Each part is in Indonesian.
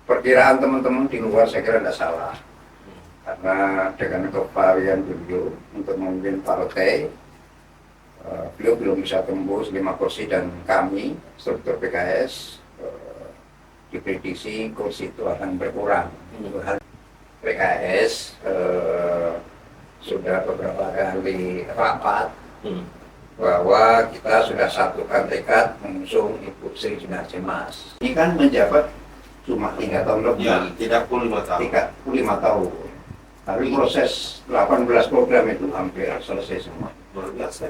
perkiraan teman-teman di luar saya kira tidak salah, karena dengan keupayaan beliau untuk memimpin partai, beliau belum bisa tembus 5 kursi dan kami struktur PKS diprediksi kursi itu akan berkurang. PKS sudah beberapa kali rapat bahwa kita sudah satukan tekad mengusung Ibu Sri Jumiarti Mas. Ini kan menjabat cuma 3 tahun lebih. Ya, tidak 5 tahun. 35 tahun. Tapi proses 18 program itu hampir selesai semua. Luar biasa.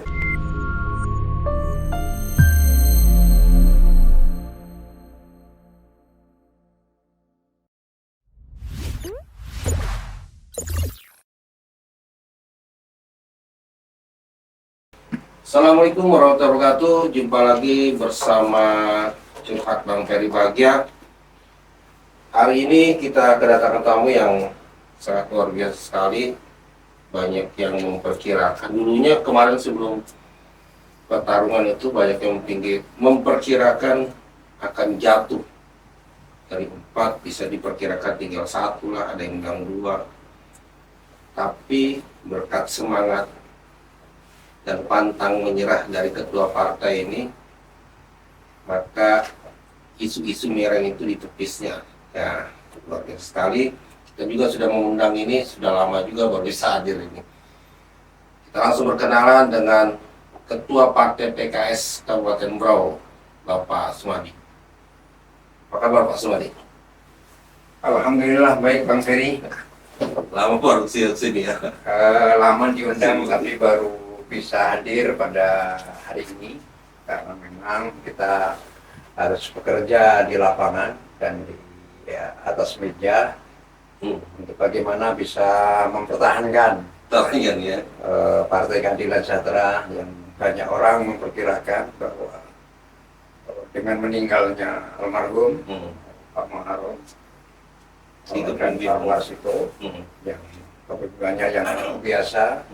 Assalamualaikum warahmatullahi wabarakatuh. Jumpa lagi bersama Curhat Bang Ferry Bahagia. Hari ini kita kedatangan tamu yang sangat luar biasa sekali. Banyak yang memperkirakan. Dulunya kemarin sebelum pertarungan itu banyak yang memperkirakan akan jatuh. Dari 4 bisa diperkirakan tinggal 1 lah, ada yang bilang 2. Tapi berkat semangat dan pantang menyerah dari ketua partai ini, maka isu-isu miring itu ditepisnya. Ya, luar biasa sekali. Kita juga sudah mengundang ini, sudah lama juga baru bisa hadir ini. Kita langsung berkenalan dengan Ketua Partai PKS Kabupaten Berau, Bapak Sumadi. Apa kabar Pak Sumadi? Alhamdulillah baik Bang Ferry. Lama baru sini ya. Lama diundang tapi baru bisa hadir pada hari ini karena memang kita harus bekerja di lapangan dan di atas meja untuk bagaimana bisa mempertahankan Ya. Partai Keadilan Sejahtera yang banyak orang memperkirakan bahwa dengan meninggalnya almarhum Pak Muharrem dan Pak Warsito yang kebetulannya yang biasa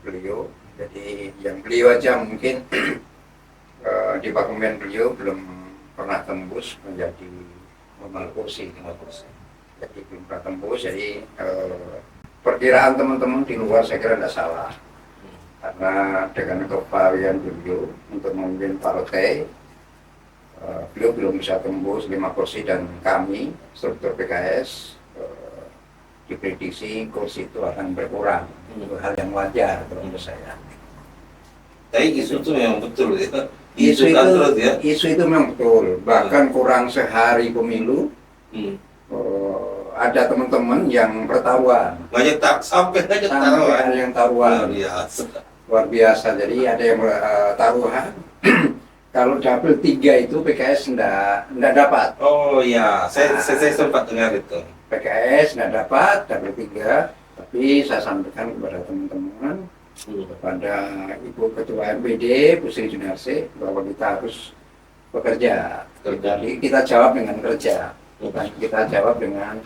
beliau, jadi yang beliau aja mungkin di parlemen beliau belum pernah tembus menjadi 5 kursi, jadi belum pernah tembus. Jadi perkiraan teman-teman di luar saya kira tidak salah, karena dengan keupayaan beliau untuk memimpin partai, beliau belum bisa tembus 5 kursi dan kami struktur PKS diprediksi kursi itu akan berkurang. Itu hal yang wajar menurut saya. Tapi isu itu memang betul ya. Isu itu memang betul. Bahkan kurang sehari pemilu, ada teman-teman yang bertaruhan. Banyak sampai ada yang taruhan. Luar biasa. Jadi ada yang taruhan. Kalau double 3 itu PKS enggak dapat. Oh iya, saya sempat dengar itu. PKS nggak dapat double 3, tapi saya sampaikan kepada teman-teman, kepada Ibu Ketua MPD, Bu Sri Jumiarti, bahwa kita harus bekerja. Jadi kita jawab dengan kerja, bukan kita jawab dengan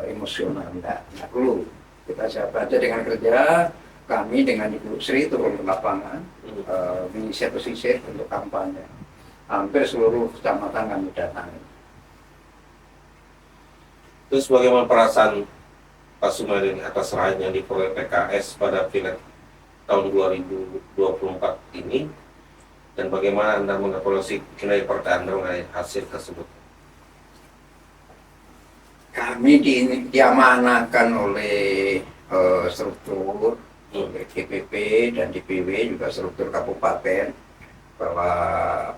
emosional. Tidak perlu. Kita jawab aja dengan kerja. Kami dengan Ibu Sri turun ke lapangan, mengisi pesisir untuk kampanye. Hampir seluruh kecamatan kami datangi. Terus bagaimana perasaan Pak Sumadi atas raih yang diperoleh PKS pada pileg tahun 2024 ini, dan bagaimana Anda mengevaluasi kinerja partai Anda mengenai hasil tersebut? Kami diamanahkan oleh struktur DPP dan DPW, juga struktur kabupaten, bahwa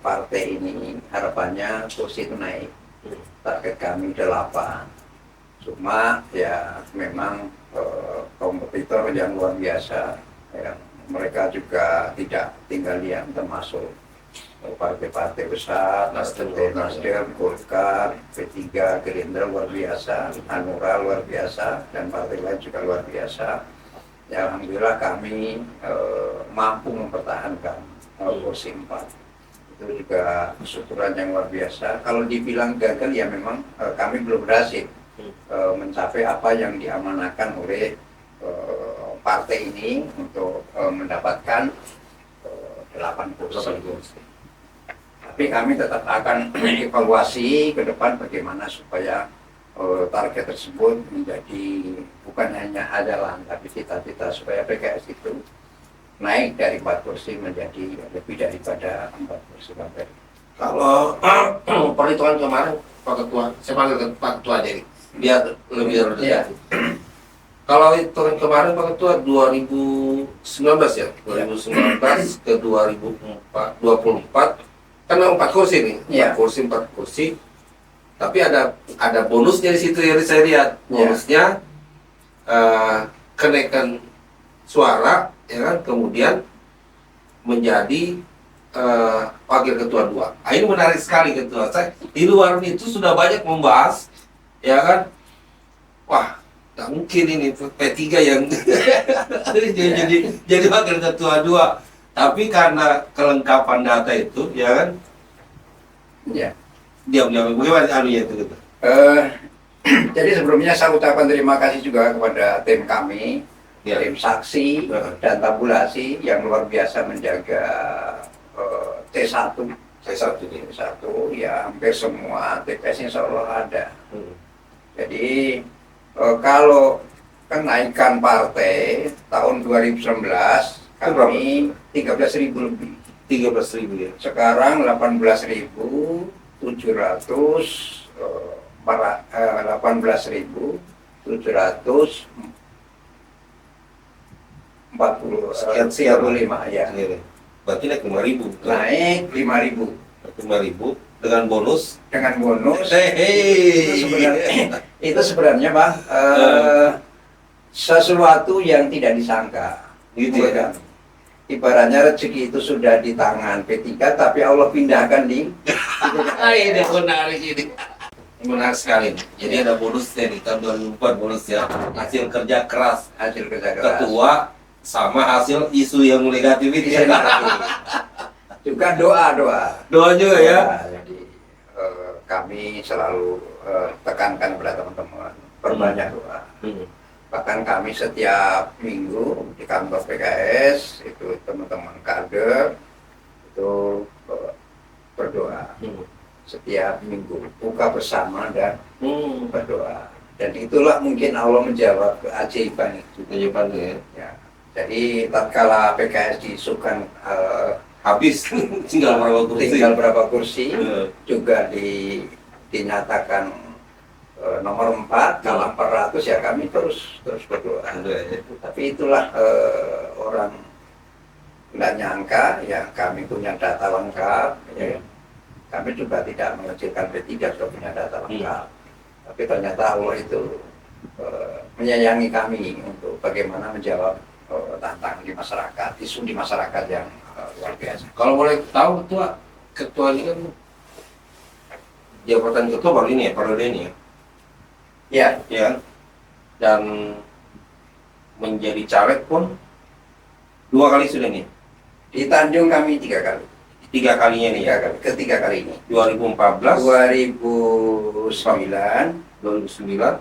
partai ini harapannya kursi itu naik. Target kami 8. Cuma ya memang kompetitor yang luar biasa, ya, mereka juga tidak tinggal diam, termasuk partai-partai besar, Nasdem, Golkar, P3, Gerindra luar biasa, Hanura luar biasa, dan partai lain juga luar biasa. Ya, alhamdulillah kami mampu mempertahankan kursi 4. Itu juga kesyukuran yang luar biasa. Kalau dibilang gagal ya memang kami belum berhasil mencapai apa yang diamanahkan oleh partai ini untuk mendapatkan 8 kursi. Tapi kami tetap akan evaluasi ke depan bagaimana supaya target tersebut menjadi bukan hanya hayalan, tapi cita-cita supaya PKS itu naik dari 4 kursi menjadi lebih daripada 4 kursi Pak. Kalau perhitungan kemarin Pak Ketua, saya panggil Pak Ketua jadi biar lebih Iya. terdekat. Kalau hitungan kemarin Pak Ketua 2019 ya, 2019 ke 2024 kan 4 kursi nih, 4 Iya. kursi 4 kursi. Tapi ada bonusnya di situ yang saya lihat. Bonusnya kenaikan suara, ya kan, kemudian menjadi wakil ketua 2. Ini menarik sekali ketua. Saya di luar itu sudah banyak membahas, ya kan. Wah, nggak mungkin ini P3 yang jadi wakil ketua 2. Tapi karena kelengkapan data itu, ya kan, Ya. diam-diam bagaimana anunya itu gitu. Jadi sebelumnya saya ucapkan terima kasih juga kepada tim kami, Ya. tim saksi dan tabulasi yang luar biasa menjaga T1. T1 ya hampir semua TPS insya Allah ada. Jadi kalau kenaikan partai tahun 2019 kami 13.000 lebih. 13.000 ya. Sekarang 18.745 ya. Berarti naik 5.000. Naik 5.000 5.000 dengan bonus. dengan bonus. Hei. Itu sebenarnya Bang sesuatu yang tidak disangka. Gitu ya. Kan? Ibaratnya rezeki itu sudah di tangan P3 tapi Allah pindahkan di Ini menarik ini. Menarik sekali. Jadi ada bonusnya di tahun 2004 bonus ya. Hasil kerja keras hasil kerja keras. ketua sama hasil isu yang negatif itu ya. Juga doa. Doa juga ya. Jadi kami selalu tekankan kepada teman-teman perbanyak doa. Bahkan kami setiap minggu di kantor PKS itu teman-teman kader itu berdoa setiap minggu, buka bersama dan berdoa. Dan itulah mungkin Allah menjawab keajaiban itu. Keajaiban ya. Ya. Jadi tatkala PKS diisukan Habis tinggal berapa kursi. Juga dinyatakan nomor 4 kalau 400 ya kami terus berdoa. Tapi itulah orang nggak nyangka ya kami punya data lengkap ya. Kami juga tidak mengecilkan P3 sudah punya data lengkap. Tapi ternyata Allah itu menyayangi kami untuk bagaimana menjawab tantangan di masyarakat, isu di masyarakat yang luar biasa. Kalau boleh tahu ketua ini kan jabatan ketua baru ini ya, periode ini ya. Ya. Dan menjadi caleg pun 2 kali sudah nih. Di Tanjung kami 3 kali. 3 kalinya nih ya. Ketiga kali ini. 2014, 2009, 2009,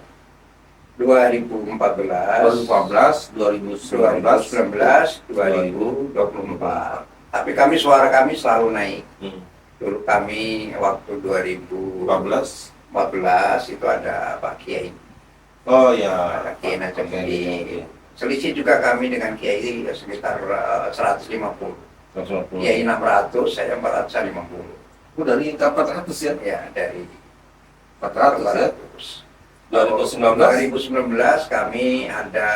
2014, 2019, 2024. Tapi suara kami selalu naik. Dulu kami waktu 2014 itu ada Pak Kiai. Oh ya. Pak Kiai Najamudin. Selisih juga kami dengan Kiai sekitar 150. Kiai 600, saya 450. Dari 400 ya? Ya, dari 400 ya. 2019 kami ada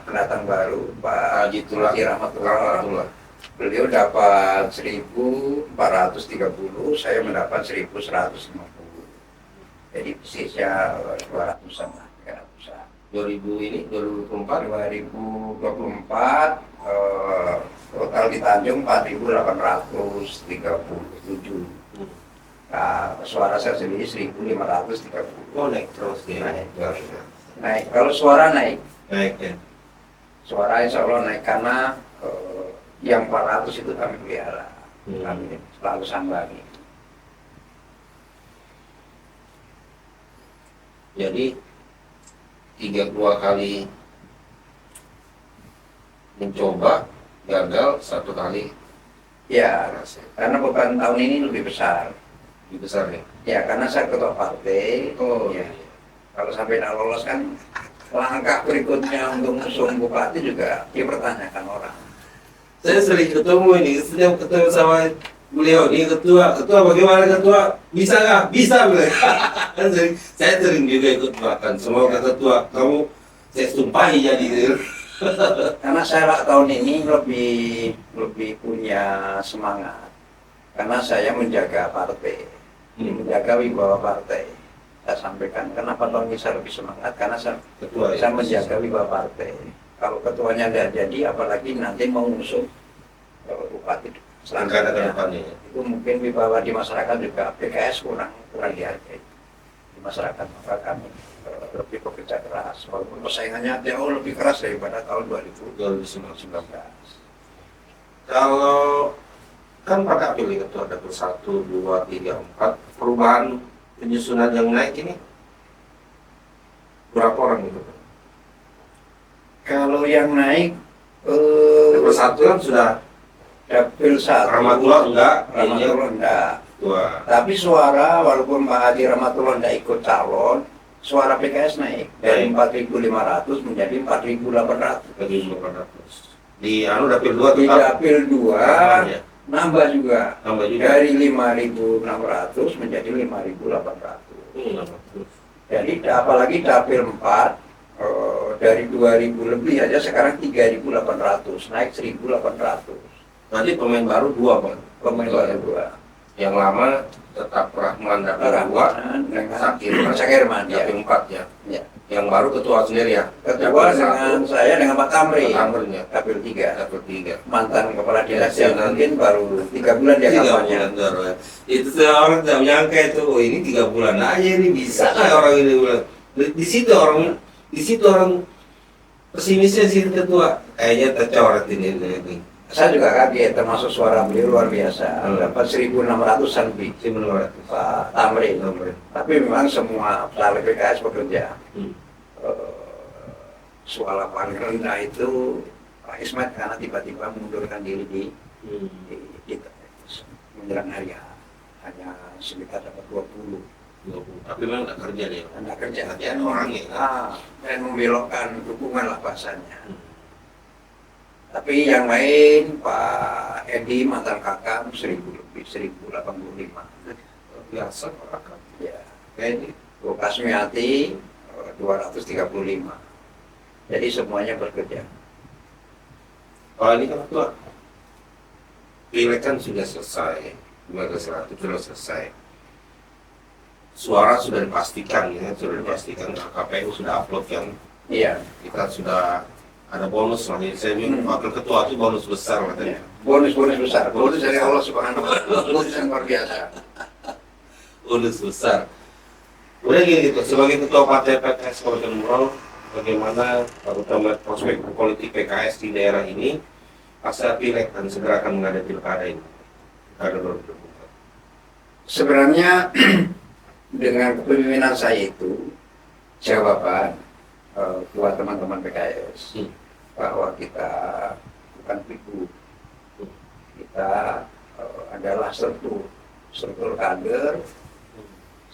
pendatang baru Pak Haji Rahmatullah. Beliau dapat 1.430, saya mendapat 1.150. Jadi bisnisnya 200-an lah, 300-an. 2024 total di Tanjung 4.837. Nah, suara saya sendiri 1.530. Oh, naik terus ya. Naik. Kalau suara naik. Naik ya. Suara insya Allah naik karena yang 400 itu kami pelihara. Kami selalu sambangi. Jadi 2 kali mencoba gagal, 1 kali Ya, karena beban tahun ini lebih besar. Lebih besar ya. Ya, karena saya ketua partai. Oh Ya, iya. kalau sampai tidak lolos kan langkah berikutnya untuk mengusung bupati juga dipertanyakan orang. Saya sering ketemu ini, setiap ketemu sama beliau ini ketua bagaimana ketua, bisa nggak? Bisa bilang. Kan saya sering juga ikut makan. Semoga ketua kamu saya sumpahi jadi. Karena saya tahun ini lebih punya semangat. Karena saya menjaga partai, menjaga wibawa partai. Saya sampaikan kenapa tahun ini saya lebih semangat karena saya Ketua bisa menjaga wibawa partai. Kalau ketuanya tidak jadi, apalagi nanti mau ngusung bupati Selanjutnya ke selanjutnya, depannya. itu mungkin wibawa di masyarakat juga PKS kurang dihargai di masyarakat, maka kami lebih bekerja keras. Walaupun persaingannya jauh lebih keras daripada tahun 2019. Kalau kan pada pilih ketua ada 1, 2, 3, 4 perubahan penyusunan yang naik ini berapa orang itu? Kalau yang naik Dapil 1 kan sudah dapil 1 Rahmatullah enggak, Rahmatullah enggak. ketua. Tapi suara walaupun Pak Hadi Rahmatullah enggak ikut calon, suara PKS naik dari 4.500 menjadi 4.800. Lagi 800. Di dapil 2 Di tetap dapil 2 ya. nambah juga Tambah juga. dari 5.600 menjadi 5.800. 800. Jadi apalagi dapil 4 dari 2.000 lebih aja sekarang 3.800, naik 1.800. Nanti pemain baru 2 Pak. Pemain baru 2. Yang lama tetap Rahman dapil 2, Rahman dengan Sakirman ya. dapil 4 ya. Ya. Yang baru ketua sendiri ya. Ketua dengan saya dengan Pak Tamri. Tamrinya. Dapil 3. Dapil 3. Mantan kepala dinas Ya, yang mungkin baru 3 bulan dia 3 kampanye. bulan baru ya. Itu orang tidak menyangka itu, oh ini 3 bulan aja ini bisa nggak orang ini bilang. Di situ orang pesimisnya sih ketua. Kayaknya tercoret ini. Saya juga kaget, termasuk suara beliau luar biasa. Dapat 1.600-an lebih Si menurut Pak Tamri. Tapi memang semua caleg PKS bekerja. Suara paling rendah itu Pak Ismet karena tiba-tiba mengundurkan diri di menjelang hari hanya sekitar dapat 20. Tapi memang nggak kerja dia. Anda kerja Kerjaan orangnya. dan membelokkan dukungan lah bahasanya. Tapi yang lain Pak Edi mantan kakak 1.000 lebih 1.085. Biasa orang. Ya, Kayak Bu Kasmiati 235. Jadi semuanya bekerja. kalau ini kan ketua, pileg kan sudah selesai, 1500 sudah selesai. Suara sudah dipastikan, ya, sudah dipastikan. KPU sudah upload kan. Iya. Kita sudah ada bonus lah. Saya bilang wakil ketua itu bonus besar katanya. Bonus besar. Bonus dari Allah Subhanahu wa Ta'ala. Bonus yang luar biasa. Bonus besar. Udah gini gitu, sebagai ketua partai PKS Kabupaten Munro, bagaimana terutama prospek politik PKS di daerah ini pasca pileg dan segera akan menghadapi pilkada ini. Pilkada 2024. Sebenarnya dengan kepemimpinan saya itu jawaban buat teman-teman PKS bahwa kita bukan figur, kita adalah struktur kader,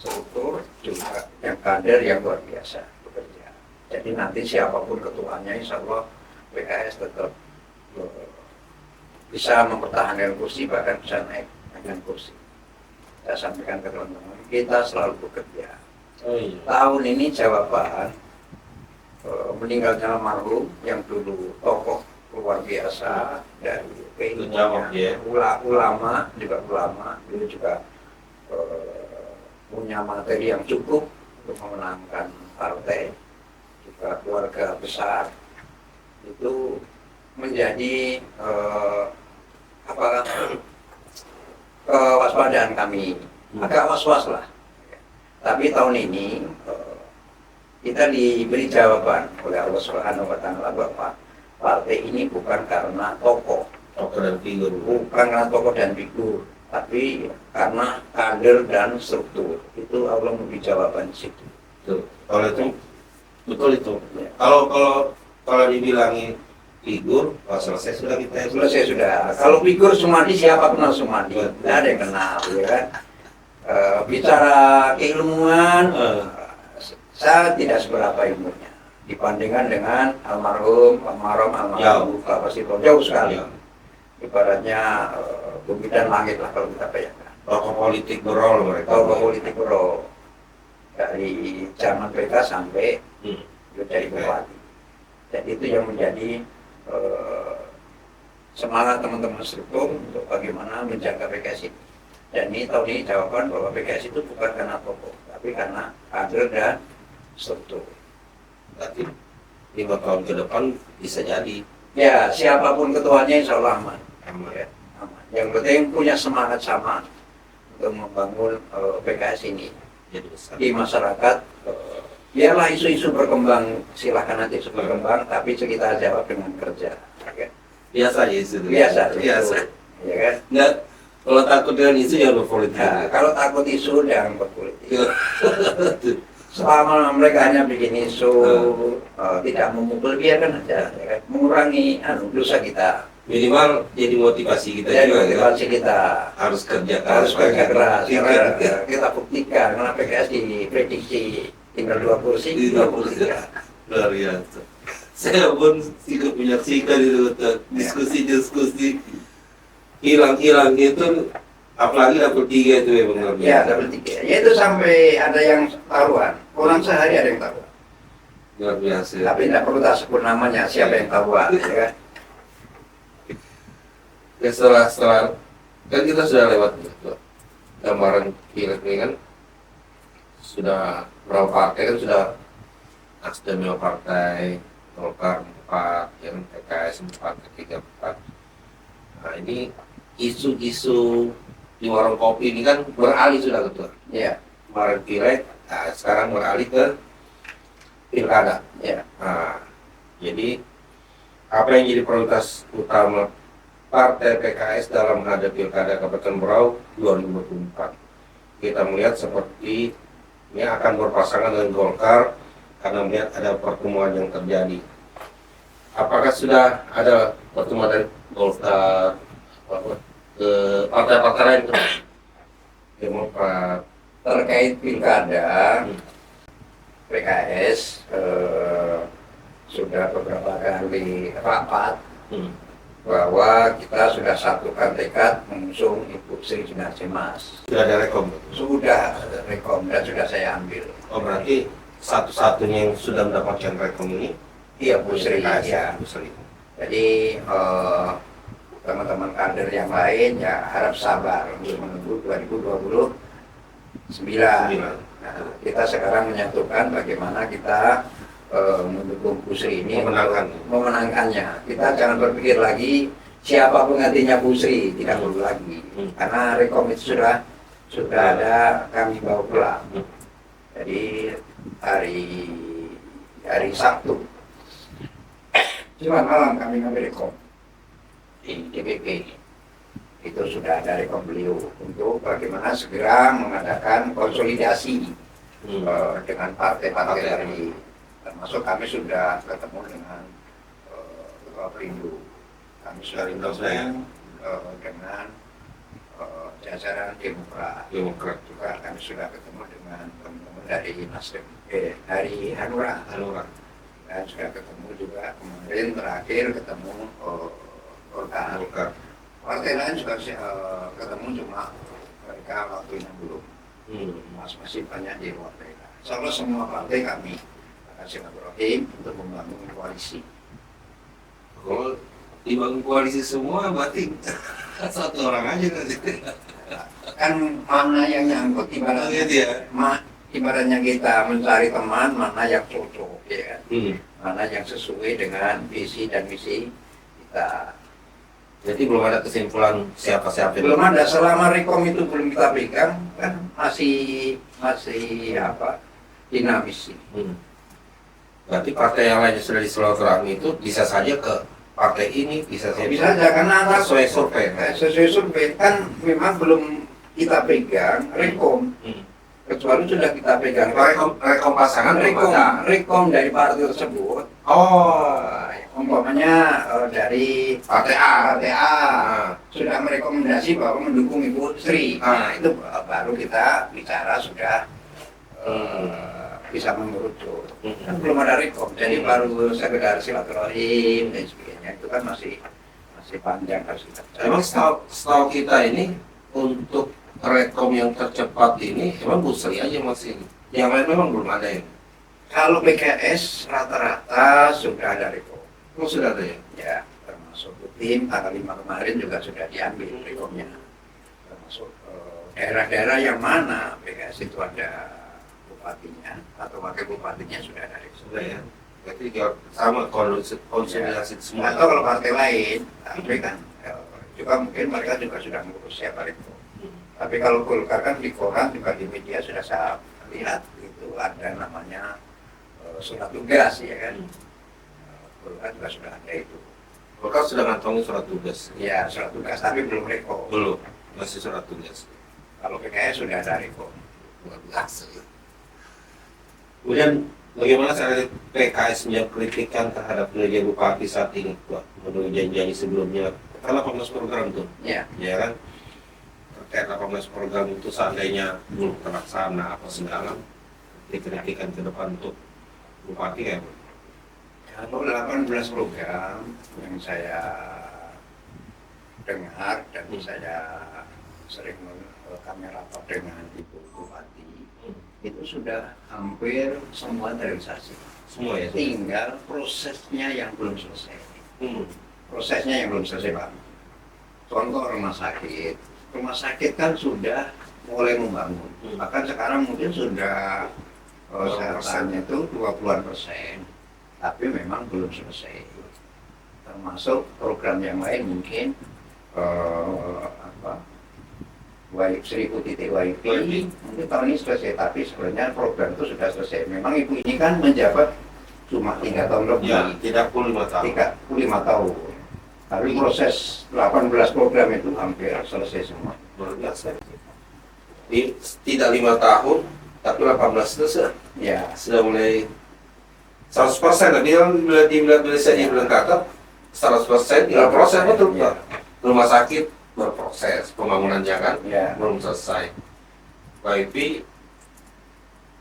struktur juga yang kader yang luar biasa bekerja. Jadi nanti siapapun ketuanya, insya Allah PKS tetap bisa mempertahankan kursi, bahkan bisa naik dengan kursi. Saya sampaikan ke teman-teman, kita selalu bekerja. Oh iya. Tahun ini jawaban meninggalnya almarhum yang dulu tokoh luar biasa dari Jawab, ya. ulama, dulu juga punya materi yang cukup untuk memenangkan partai, juga keluarga besar, itu menjadi kewaspadaan kami, agak was-was lah. Tapi tahun ini kita diberi jawaban oleh Allah Subhanahu wa Ta'ala bahwa partai ini bukan karena tokoh dan figur. bukan karena tokoh dan figur, tapi karena kader dan struktur. Itu Allah memberi jawaban di situ. Betul. Kalau itu betul itu. Ya. Kalau dibilangi figur, selesai sudah kita. Selesai sudah. Kalau figur Sumadi, siapa kenal Sumadi? Tidak ada yang kenal, ya kan? Bicara keilmuan, saya tidak seberapa ilmunya dibandingkan dengan almarhum Bapak Sito, jauh sekali. Ibaratnya bumi dan langit lah kalau kita bayangkan. Tokoh politik berol mereka. Tokoh politik berol dari zaman mereka sampai jadi bupati. Dan itu yang menjadi semangat teman-teman struktur untuk bagaimana menjaga PKS ini. Dan ini tahun ini jawaban bahwa PKS itu bukan karena tokoh, tapi karena kader dan struktur. Berarti 5 tahun ke depan bisa jadi. Ya, siapapun ketuanya insya Allah aman. Aman. Ya, aman. Yang penting punya semangat sama untuk membangun PKS ini Jadi besar. di masyarakat. Biarlah isu-isu berkembang, silahkan nanti berkembang, tapi kita jawab dengan kerja. Ya. Biasa ya itu. Biasa. Biasa. Ya kan? Nggak, kalau takut dengan isu ya berpolitik. Nah, kalau takut isu jangan berpolitik. Selama mereka hanya bikin isu, tidak memukul, biarkan aja, ya kan? Mengurangi dosa kita. Minimal jadi motivasi kita Jadi juga. motivasi kita Harus kerja harus kerja keras. Iya. Karena kita buktikan, karena PKS diprediksi tinggal 2 kursi, 23. Luar biasa. Saya pun ikut menyaksikan itu diskusi-diskusi hilang-hilang itu, apalagi dapur 3 itu ya benar. Ya, double 3. Ya itu sampai ada yang taruhan. Orang sehari ada yang taruhan. Luar biasa. Tapi tidak perlu tak sebut namanya siapa yang taruhan, ya kan? Ya setelah kan kita sudah lewat gambaran pileg ini kan, sudah berapa partai kan, sudah Nasdem 5 partai, Golkar 4, yang PKS 4, P3 4. Nah ini isu-isu di warung kopi ini kan beralih sudah ketua. Ya, Kemarin pileg, nah, sekarang beralih ke pilkada. ya. Nah, jadi apa yang jadi prioritas utama Partai PKS dalam menghadapi Pilkada Kabupaten Berau 2024? Kita melihat seperti ini akan berpasangan dengan Golkar karena melihat ada pertemuan yang terjadi. Apakah sudah ada pertemuan dari Golkar ke partai-partai lain? Demokrat. Terkait pilkada, PKS sudah beberapa kali rapat bahwa kita sudah satukan tekad mengusung Ibu Sri Sunarsi Mas. Sudah ada rekom? Sudah ada rekom dan sudah saya ambil. Oh berarti satu-satunya yang sudah mendapatkan rekom ini? Iya, Bu Sri. PKS, Ya. Bu Sri. Jadi teman-teman kader yang lain ya harap sabar untuk menunggu 2029. Nah, kita sekarang menyatukan bagaimana kita mendukung Bu Sri ini, memenangkannya. Kita jangan berpikir lagi siapa penggantinya Bu Sri, tidak perlu lagi. Karena rekom itu sudah ada, kami bawa pulang. Jadi hari Sabtu Jumat malam kami ngambil rekom di DPP. Itu sudah ada rekom beliau untuk bagaimana segera mengadakan konsolidasi dengan partai-partai dari, termasuk kami sudah ketemu dengan Ketua Perindo, kami sudah ketemu dengan jajaran Demokrat juga, kami sudah ketemu dengan teman-teman dari Nasdem, dari Hanura, dan sudah ketemu juga kemarin terakhir ketemu Golkar. Partai lain juga ketemu, cuma mereka waktunya belum, masih banyak di luar mereka. Insya Allah semua partai kami akan silaturahim untuk membangun koalisi. Kalau dibangun koalisi semua berarti satu orang aja nanti. Kan mana yang nyangkut ibaratnya, ibaratnya kita mencari teman mana yang cocok, ya kan? Mana yang sesuai dengan visi dan misi kita. Jadi belum ada kesimpulan siapa-siapa. Belum ada, selama rekom itu belum kita pegang, kan masih dinamis. Berarti partai yang lain sudah disilaturahmi itu bisa saja ke partai ini, bisa saja karena sesuai survei. Sesuai survei kan memang belum kita pegang rekom, kecuali sudah kita pegang rekom pasangan, rekom dari partai tersebut. umpamanya dari ATA. RTA Nah, sudah merekomendasi bahwa mendukung Ibu Sri. Nah, itu baru kita bicara sudah bisa mengerucut. Kan belum ada rekom, jadi baru sekedar silaturahim dan sebagainya. Itu kan masih panjang harus kita. Emang setahu kita ini untuk rekom yang tercepat ini emang Bu Sri aja masih. Yang lain memang belum ada ya. Kalau PKS rata-rata sudah ada rekom. Oh, sudah ada ya? Ya, termasuk tim tanggal 5 kemarin juga sudah diambil rekomnya. Termasuk daerah-daerah yang mana PKS itu ada bupatinya atau wakil bupatinya sudah ada rekom. Sudah ya. Berarti sama konsolidasi semua. Atau kalau partai lain, tapi kan juga mungkin mereka juga sudah mengurus siapa rekom. Tapi kalau Golkar kan di koran juga di media sudah saya lihat itu ada namanya surat tugas ya kan. Golkar juga sudah ada itu. Golkar sudah ngantongi surat tugas. Ya surat tugas tapi belum rekom. Belum, masih surat tugas. Kalau PKS sudah ada rekom. Luar biasa ya. Kemudian bagaimana cara PKS menjawab kritikan terhadap kinerja Bupati saat ini, Pak? Menurut janji-janji sebelumnya, kan 18 program tuh, Ya. ya kan? Terkait 18 program itu seandainya belum terlaksana apa segala, kritikan ke depan untuk Bupati ya, Pak? Kalau 18 program yang saya dengar dan saya sering kami rapat dengan Ibu Bupati, itu sudah hampir semua terrealisasi. Semua ya? Tinggal prosesnya yang belum selesai. Hmm. Prosesnya yang belum selesai, Pak. Contoh rumah sakit. Rumah sakit kan sudah mulai membangun. Bahkan sekarang mungkin sudah kesehatannya itu 20-an%. Tapi memang belum selesai. Termasuk program yang lain mungkin WIP mungkin tahun ini selesai, tapi sebenarnya program itu sudah selesai. Memang Ibu ini kan menjabat cuma 3 tahun lebih. Ya, 35 tahun. 35 tahun. Tapi proses 18 program itu hampir selesai semua. Luar biasa. Tidak 5 tahun, tapi 18 itu sudah mulai 100%. Tadi bila saya dibilang kata 100%, ya proses betul, Pak. Rumah sakit berproses, pembangunannya kan belum selesai. WIP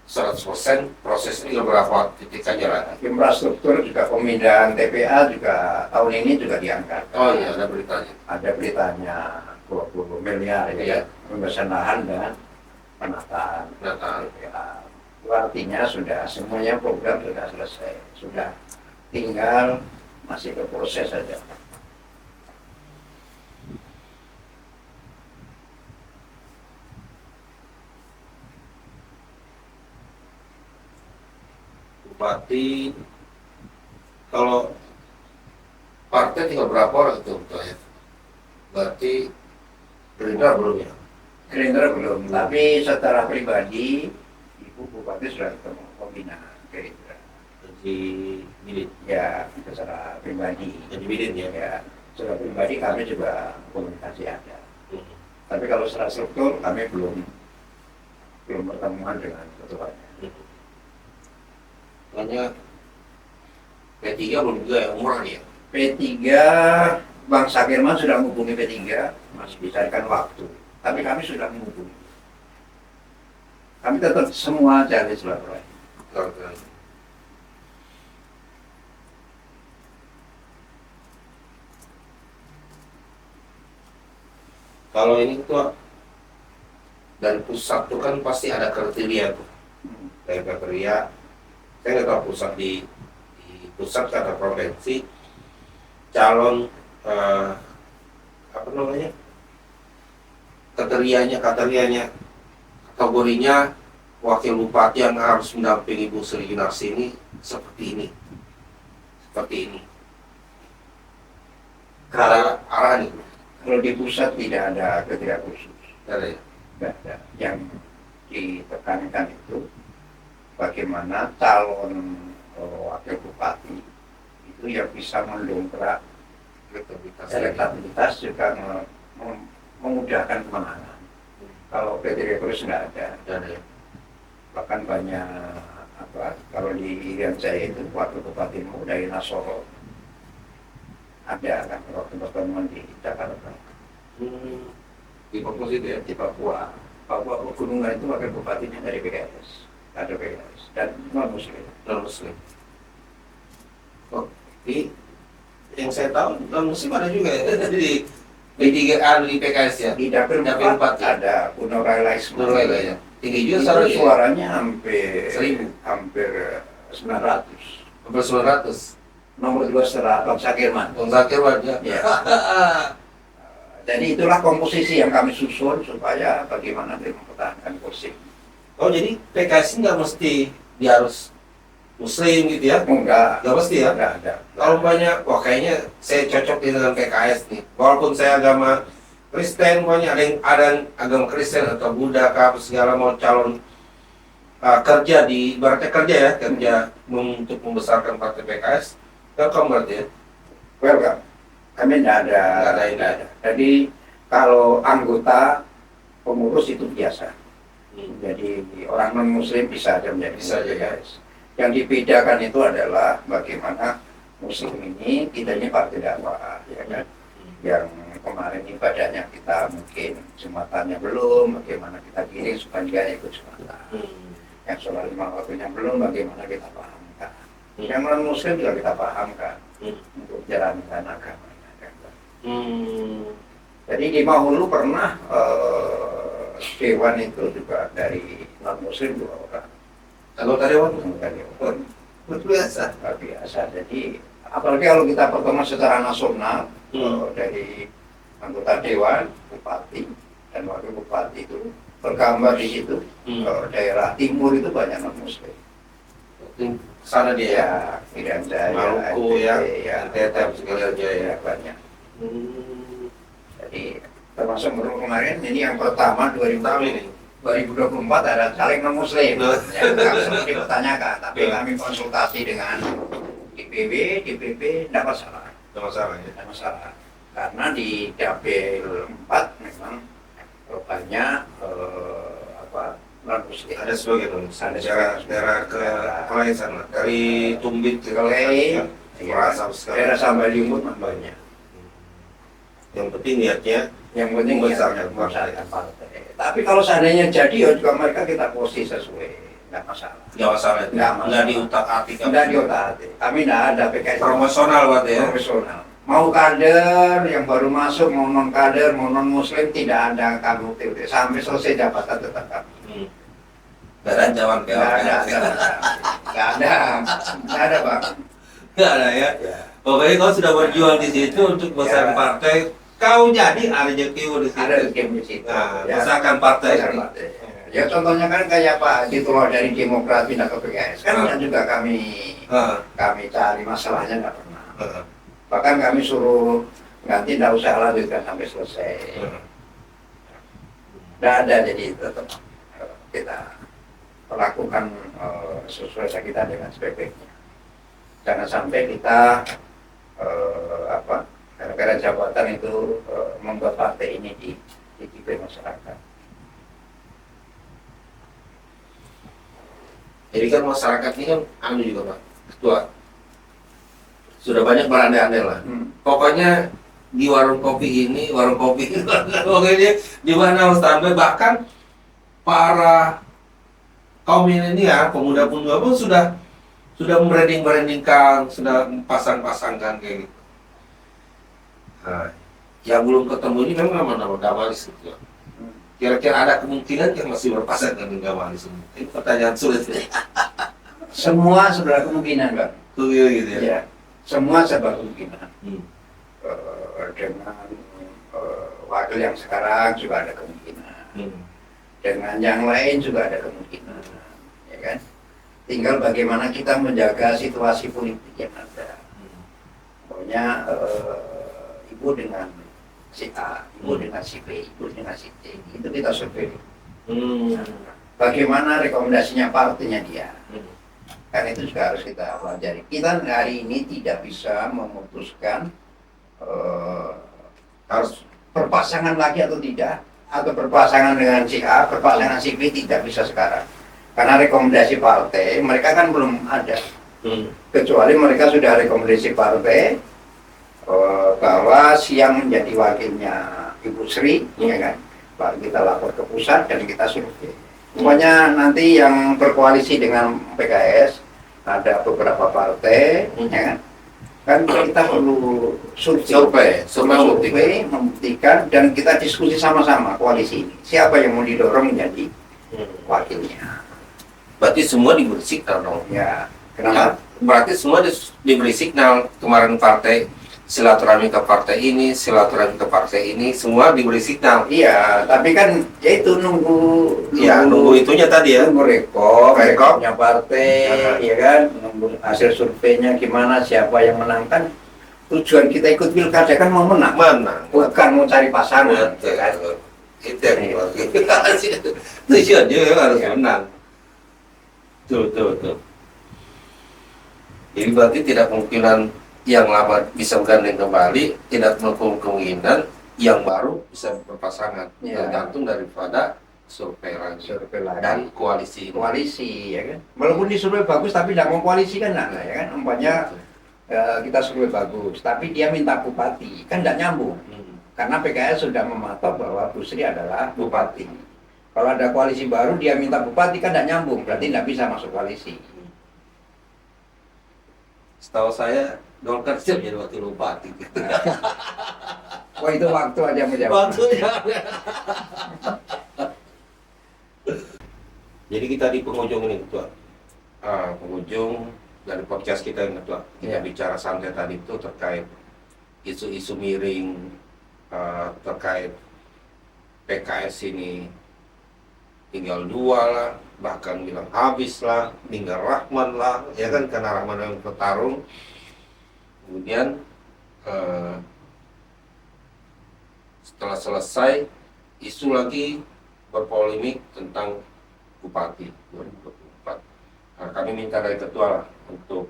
100%, proses ini beberapa titik aja lah. Infrastruktur juga pemindahan TPA juga tahun ini juga diangkat. Oh iya, ada beritanya. Ada beritanya 20 miliar ya, pembebasan lahan dan penataan TPA. Itu artinya sudah semuanya program sudah selesai, sudah tinggal masih berproses saja. Bupati, kalau partai tinggal berapa orang itu ya? Berarti Gerindra belum ya? Gerindra belum, tapi secara pribadi Ibu Bupati sudah ketemu pembina Gerindra. Jadi Bidin. Ya, secara pribadi. Jadi Bidin ya? Ya, secara pribadi kami juga komunikasi ada. Hmm. Tapi kalau secara struktur kami belum bertemuan dengan ketuanya. Makanya P3 belum juga yang murah ya? P3, Bang Sakirman sudah menghubungi P3, masih dicarikan waktu. Tapi kami sudah menghubungi. Kami tetap semua jalin silaturahmi. Kalau ini tuh dari pusat tuh kan pasti ada kriteria tuh. Kayak kriteria, saya nggak tahu pusat di pusat atau provinsi calon apa namanya kriterianya kategorinya wakil bupati yang harus mendampingi Bu Sri Yunarsi ini seperti ini Kalau arahan itu kalau di pusat tidak ada kriteria khusus. ada ya? Tidak ada. Yang ditekankan itu bagaimana calon wakil bupati itu yang bisa mendongkrak elektabilitas juga memudahkan kemenangan. Kalau kriteria khusus nggak ada. Ya. Bahkan banyak kalau di Irian Jaya itu wakil bupati dari Nasoro ada kan waktu pertemuan di Jakarta. Di Papua itu ya. Di Papua. Papua Pegunungan itu wakil bupatinya dari PKS, ada PKS dan non Muslim. Non Muslim. Oh, yang saya tahu non Muslim ada juga ya di tiga di PKS ya. Di dapil Dapil 4 4 ya? ada Kuno Railais. Nur Laila ya. Tinggi juga Itu suaranya. suaranya hampir 1000. hampir 900. Hampir 900. Nomor 2 setelah Bang Sakirman. Bang Zakirwan ya. Ya. Jadi itulah komposisi yang kami susun supaya bagaimana dia mempertahankan kursi. Oh jadi PKS ini nggak mesti dia harus Muslim gitu ya? Enggak, Nggak mesti ya? enggak ada. Kalau banyak, wah kayaknya saya cocok dengan PKS nih. Walaupun saya agama Kristen, pokoknya ada yang agama Kristen atau Buddha, apa segala mau calon kerja di, ibaratnya kerja ya, kerja untuk membesarkan partai PKS. Welcome berarti ya? Welcome. Kami tidak ada. Nggak ada ini. Nggak ada. Jadi kalau anggota pengurus itu biasa. Jadi orang non Muslim bisa aja menjadi Bisa aja, ya. PKS. Yang dibedakan itu adalah bagaimana Muslim ini kita ini partai dakwah, ya kan? Yang kemarin ibadahnya kita mungkin jematannya belum, bagaimana kita giring supaya dia ikut jumatan. Yang sholat 5 waktunya belum, bagaimana kita pahamkan. Yang non Muslim juga kita pahamkan untuk jalankan agama. Jadi di Mahulu pernah dewan itu juga dari non Muslim 2 orang. Anggota dewan? Anggota dewan. Luar biasa. Luar biasa. Jadi apalagi kalau kita pertemuan secara nasional dari anggota dewan, bupati dan wakil bupati itu bergambar di situ. Daerah timur itu banyak non Muslim. Sana dia ya. Irian Jaya, Maluku ya, NTT, NTT segala jaya. banyak. Jadi termasuk baru kemarin ini yang pertama 2024 ada caleg non Muslim. Ya, nggak seperti dipertanyakan, tapi kami konsultasi dengan DPW, DPP, tidak masalah. Tidak masalah ya. Tidak masalah. Karena di dapil 4 memang banyak non Muslim. Ada sebagian Ada daerah ke lain sana, dari Tumbit ke Kelei, Merasa sekali. daerah Sambaliung banyak. Yang penting niatnya Yang penting membesarkan membesarkan partai. Tapi kalau seandainya jadi, ya juga mereka kita posisi sesuai, nggak masalah. nggak masalah itu. Nggak masalah. Nggak diutak-atik. Tidak diotak-atik. Kami tidak ada PKS Promosional berarti ya. profesional. Mau kader yang baru masuk, mau non kader, mau non Muslim, tidak ada kami UTT. Sampai selesai jabatan tetap kami. Nggak ada ancaman Nggak ada, nggak ada bang. Nggak ada ya. Ya. Pokoknya kau sudah berjuang di situ untuk besarkan Ya. partai. Kau jadi ada rezekimu di situ. Ada game di situ. Nah, Ya. besarkan partai. Besar partai. Ya contohnya kan kayak Pak Ditullah dari Demokrat pindah ke PKS kan juga kami cari masalahnya nggak pernah. Bahkan kami suruh ganti tidak usah lanjutkan sampai selesai. Tidak ada, jadi tetap kita melakukan sesuai kita dengan sebaik-baiknya. Jangan sampai kita gara-gara jabatan itu membuat partai ini dicipta masyarakat. Jadi kan masyarakat ini kan anu juga Pak, ketua sudah banyak berandai-andai lah. Pokoknya di warung kopi ini, pokoknya di mana sampai bahkan para kaum milenial, pemuda-pemuda pun sudah membrandingkan, sudah pasang-pasangkan kayak gitu. Nah, yang belum ketemu ini memang nama-nama Gamalis gitu. Kira-kira ada kemungkinan yang masih berpasangan dengan Gamalis ini? Ini pertanyaan sulit ya. Semua sebenarnya kemungkinan, Bang. Tuh gitu ya. Ya, semua serba kemungkinan. Hmm. Dengan wakil yang sekarang juga ada kemungkinan. Dengan yang lain juga ada kemungkinan, ya kan? Tinggal bagaimana kita menjaga situasi politik yang ada. Pokoknya ibu dengan si A, ibu dengan si B, ibu dengan si C, itu kita survei. Bagaimana rekomendasinya partainya dia? Kan itu juga harus kita pelajari. Kita hari ini tidak bisa memutuskan harus berpasangan lagi atau tidak, atau berpasangan dengan si A, berpasangan si B, tidak bisa sekarang. Karena rekomendasi partai mereka kan belum ada, kecuali mereka sudah rekomendasi partai bahwa siang menjadi wakilnya Ibu Sri, ya kan? Lalu kita lapor ke pusat dan kita survei. Pokoknya nanti yang berkoalisi dengan PKS ada beberapa partai, ya kan? Kan kita perlu survei, membuktikan dan kita diskusi sama-sama koalisi ini. Siapa yang mau didorong menjadi wakilnya? Berarti semua diberi signal dong. Ya, Ya, kenapa? berarti semua diberi signal kemarin partai silaturahmi ke partai ini, silaturahmi ke partai ini, semua diberi signal. Iya, tapi kan ya itu nunggu Ya, nunggu itunya tadi ya. nunggu rekop Rekop. punya partai, ya kan, nunggu hasil surveinya gimana, siapa yang menang kan. Tujuan kita ikut pilkada kan mau menang, Mana? bukan mau cari pasangan, ya kan. Itu yang tujuannya memang harus Ya. menang. Tuh. Jadi berarti tidak kemungkinan yang lama bisa bergandeng kembali, tidak kemungkinan yang baru bisa berpasangan. Ya. Tergantung daripada survei lagi Survei lagi. dan koalisi. Koalisi, ya kan. Walaupun di survei bagus tapi tidak mau koalisi kan, nah, ya kan. Umpamanya kita survei bagus, tapi dia minta bupati, kan tidak nyambung. Karena PKS sudah mematok bahwa Bu Sri adalah bupati. Kalau ada koalisi baru dia minta bupati kan tidak nyambung, berarti tidak bisa masuk koalisi. Setahu saya Golkar siap jadi wakil bupati. Wah itu waktu aja menjawab. Waktunya. Jadi kita di penghujung ini ketua. Penghujung dari podcast kita ini ketua. Kita Ya. bicara santai tadi itu terkait isu-isu miring terkait PKS ini tinggal 2 lah, bahkan bilang habis lah, tinggal Rahman lah, ya kan, karena Rahman yang bertarung. Kemudian setelah selesai, isu lagi berpolemik tentang Bupati 2024. Nah, kami minta dari ketua lah untuk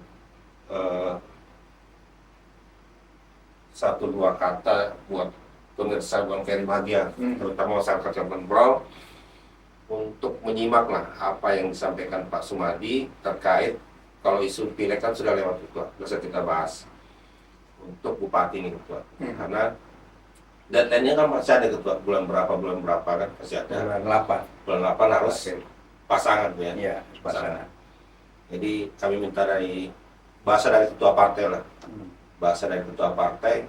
1-2 kata buat pemirsa Bang Ferry Bahagia, terutama masyarakat Cirebon Brau, untuk menyimak lah apa yang disampaikan Pak Sumadi terkait kalau isu pileg kan sudah lewat ketua, bisa kita bahas untuk bupati ini ketua. Karena deadline-nya kan masih ada ketua, bulan berapa kan masih ada. Bulan 8. Bulan 8 harus pasangan ya. Iya, pasangan. Jadi kami minta dari bahasa dari ketua partai lah, bahasa dari ketua partai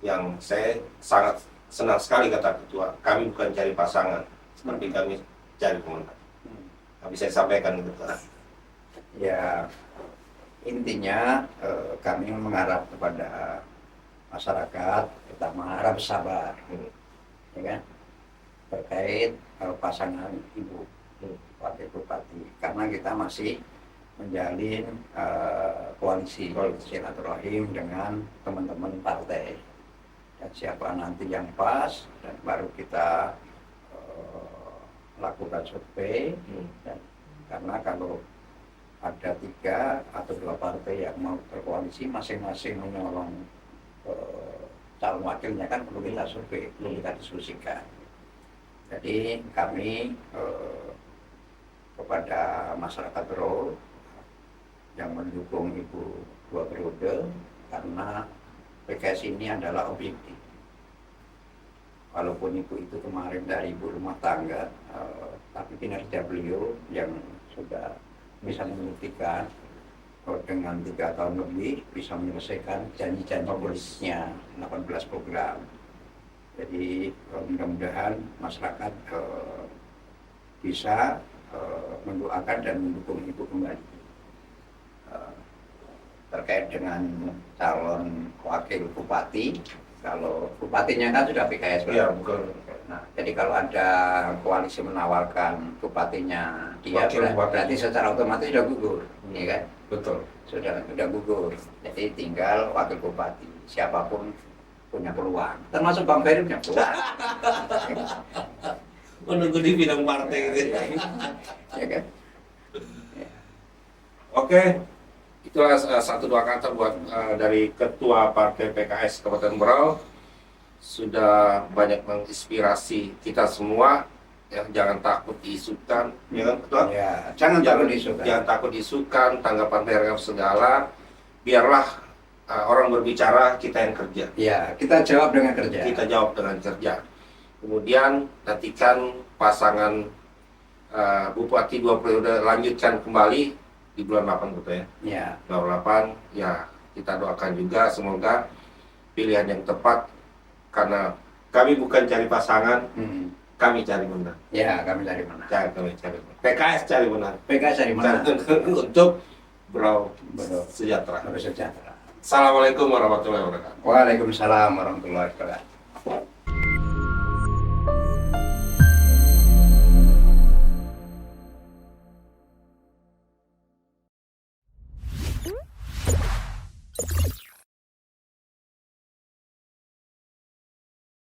yang saya sangat senang sekali kata ketua, kami bukan cari pasangan, tapi kami cari pemenang. Kami saya sampaikan gitu. Ya, intinya kami mengharap kepada masyarakat, pertama harap sabar, ya kan, terkait pasangan ibu wakil bupati, karena kita masih menjalin koalisi silaturahim dengan teman-teman partai. Dan siapa nanti yang pas, dan baru kita lakukan survei. Dan karena kalau ada 3 atau 2 partai yang mau berkoalisi, masing-masing menyolong calon wakilnya kan perlu kita survei, perlu kita diskusikan. Jadi kami kepada masyarakat Brau yang mendukung Ibu 2 periode, karena PKS ini adalah objektif. Walaupun Ibu itu kemarin dari ibu rumah tangga, tapi kinerja beliau yang sudah bisa membuktikan dengan 3 tahun lebih bisa menyelesaikan janji-janji politiknya 18 program. Jadi mudah-mudahan masyarakat bisa mendoakan dan mendukung Ibu kembali. Terkait dengan calon wakil bupati, kalau bupatinya kan sudah PKS. Iya, bukan. Nah, jadi kalau ada koalisi menawarkan bupatinya dia, Wakil bupati. berarti secara otomatis sudah gugur, ya kan? Betul. Sudah gugur. Jadi tinggal wakil bupati, siapapun punya peluang. Termasuk Bang Ferry punya peluang. Menunggu di bidang partai gitu. Ya kan? Oke, itulah 1-2 kata buat dari Ketua Partai PKS Kabupaten Brau. Sudah banyak menginspirasi kita semua. Ya, jangan takut diisukan, ya kan Ketua? Ya, jangan takut diisukan. Jangan takut diisukan, tanggapan mereka segala. Biarlah orang berbicara, kita yang kerja. Ya, kita jawab dengan kerja. Kita jawab dengan kerja. Kemudian nantikan pasangan Bupati 2 periode lanjutkan kembali di bulan 8 gitu ya. Ya, Bulan 8 ya, kita doakan juga semoga pilihan yang tepat, karena kami bukan cari pasangan, kami cari menang. ya kami dari mana? Kami cari menang. PKS cari menang. PKS dari mana? Untuk bersejahtera. Bersejahtera. Assalamualaikum warahmatullahi wabarakatuh. Waalaikumsalam warahmatullahi wabarakatuh.